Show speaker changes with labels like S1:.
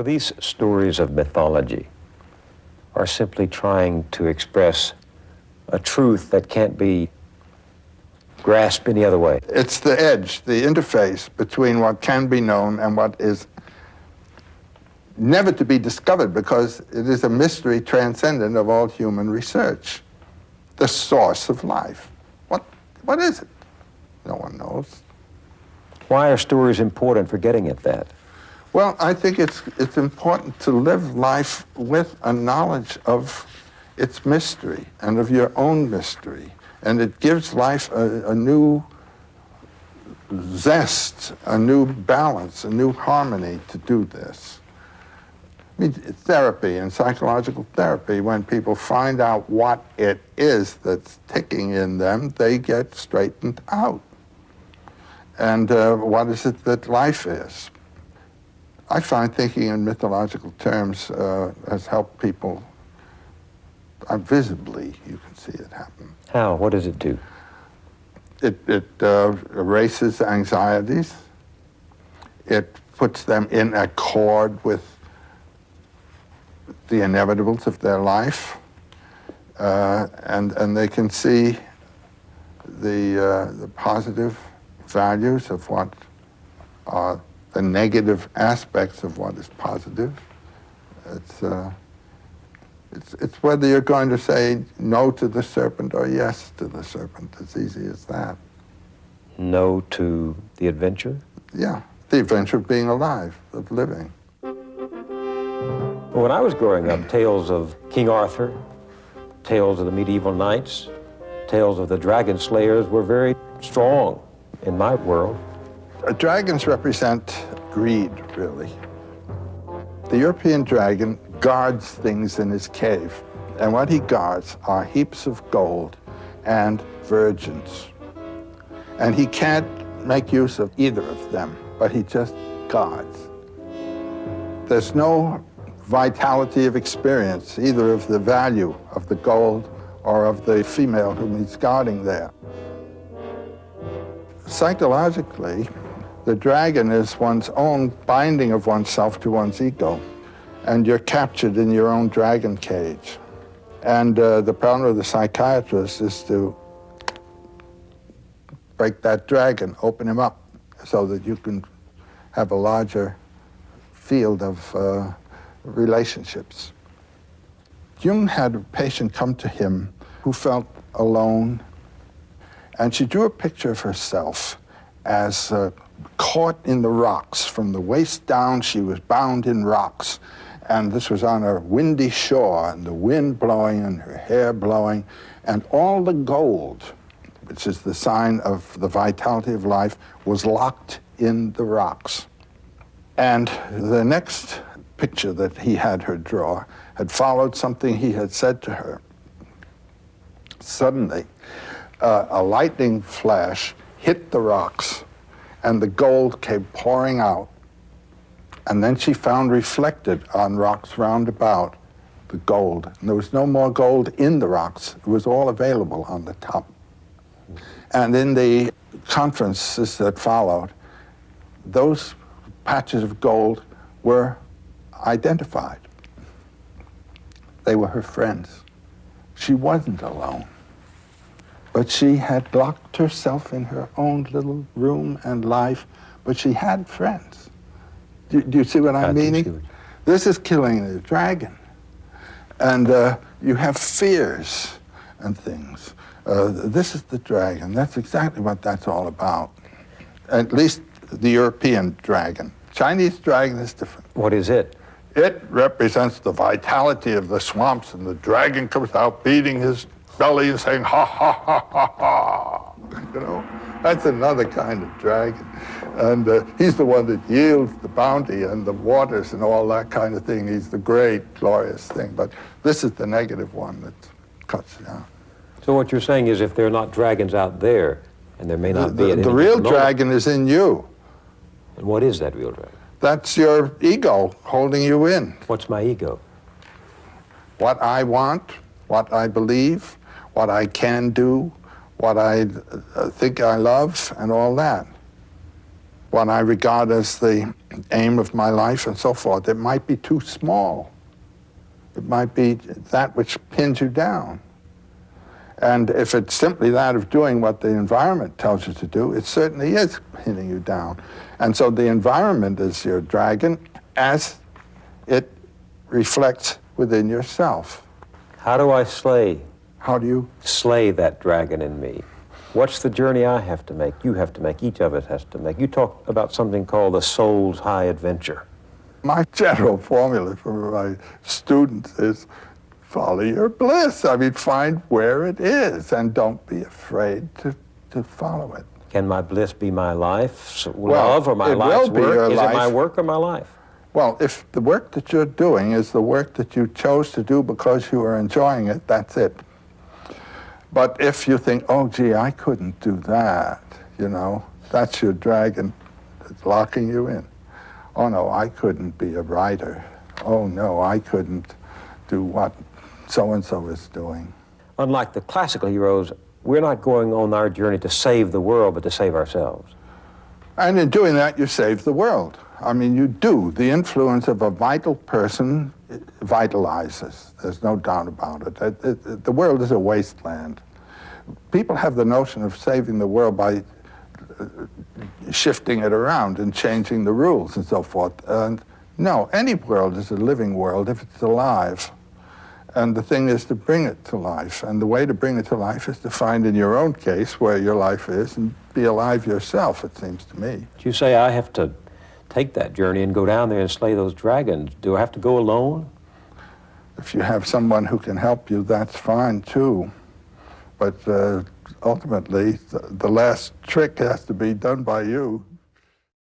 S1: So these stories of mythology are simply trying to express a truth that can't be grasped any other way.
S2: It's the edge, the interface between what can be known and what is never to be discovered, because it is a mystery transcendent of all human research. The source of life. What is it? No one knows.
S1: Why are stories important for getting at that?
S2: Well, I think it's important to live life with a knowledge of its mystery and of your own mystery. And it gives life a new zest, a new balance, a new harmony to do this. I mean, therapy and psychological therapy, when people find out what it is that's ticking in them, they get straightened out. And what is it that life is? I find thinking in mythological terms has helped people visibly. You can see it happen.
S1: How? What does it do?
S2: It erases anxieties. It puts them in accord with the inevitables of their life, and they can see the positive values of what are the negative aspects of what is positive. It's whether you're going to say no to the serpent or yes to the serpent. It's easy as that.
S1: No to the adventure?
S2: Yeah, the adventure of being alive, of living.
S1: When I was growing up, tales of King Arthur, tales of the medieval knights, tales of the dragon slayers were very strong in my world.
S2: Dragons represent greed, really. The European dragon guards things in his cave, and what he guards are heaps of gold and virgins. And he can't make use of either of them, but he just guards. There's no vitality of experience, either of the value of the gold or of the female whom he's guarding there. Psychologically, the dragon is one's own binding of oneself to one's ego, and you're captured in your own dragon cage. And the problem of the psychiatrist is to break that dragon, open him up, so that you can have a larger field of relationships. Jung had a patient come to him who felt alone, and she drew a picture of herself as caught in the rocks. From the waist down, she was bound in rocks. And this was on a windy shore, and the wind blowing and her hair blowing, and all the gold, which is the sign of the vitality of life, was locked in the rocks. And the next picture that he had her draw had followed something he had said to her. Suddenly, a lightning flash hit the rocks, and the gold came pouring out. And then she found reflected on rocks round about the gold. And there was no more gold in the rocks. It was all available on the top. And in the conferences that followed, those patches of gold were identified. They were her friends. She wasn't alone. But she had locked herself in her own little room and life, but she had friends. Do you see what I'm meaning? This is killing the dragon. And you have fears and things. This is the dragon. That's exactly what that's all about. At least the European dragon. Chinese dragon is different.
S1: What is it?
S2: It represents the vitality of the swamps, and the dragon comes out beating his belly and saying, ha, ha, ha, ha, ha. You know, that's another kind of dragon. And he's the one that yields the bounty and the waters and all that kind of thing. He's the great, glorious thing. But this is the negative one that cuts down.
S1: So what you're saying is if there are not dragons out there, and there may not be...
S2: The real dragon is in you.
S1: And what is that real dragon?
S2: That's your ego holding you in.
S1: What's my ego?
S2: What I want, what I believe, what I can do, what I think I love, and all that. What I regard as the aim of my life and so forth. It might be too small. It might be that which pins you down. And if it's simply that of doing what the environment tells you to do, it certainly is pinning you down. And so the environment is your dragon as it reflects within yourself.
S1: How do I slay?
S2: How do you?
S1: Slay that dragon in me. What's the journey I have to make, you have to make, each of us has to make? You talk about something called the soul's high adventure.
S2: My general formula for my students is follow your bliss. I mean, find where it is and don't be afraid to follow it.
S1: Can my bliss be my life, love, or my
S2: it
S1: life's
S2: will be
S1: work?
S2: your
S1: Is
S2: life.
S1: it my work or my life?
S2: Well, if the work that you're doing is the work that you chose to do because you are enjoying it, that's it. But if you think, oh, gee, I couldn't do that, you know, that's your dragon that's locking you in. Oh, no, I couldn't be a writer. Oh, no, I couldn't do what so-and-so is doing.
S1: Unlike the classical heroes, we're not going on our journey to save the world, but to save ourselves.
S2: And in doing that, you save the world. I mean, you do. The influence of a vital person vitalizes. There's no doubt about it. The world is a wasteland. People have the notion of saving the world by shifting it around and changing the rules and so forth. And no, any world is a living world if it's alive. And the thing is to bring it to life. And the way to bring it to life is to find in your own case where your life is and be alive yourself, it seems to me.
S1: You say I have to take that journey and go down there and slay those dragons. Do I have to go alone?
S2: If you have someone who can help you, that's fine too. But ultimately, the last trick has to be done by you.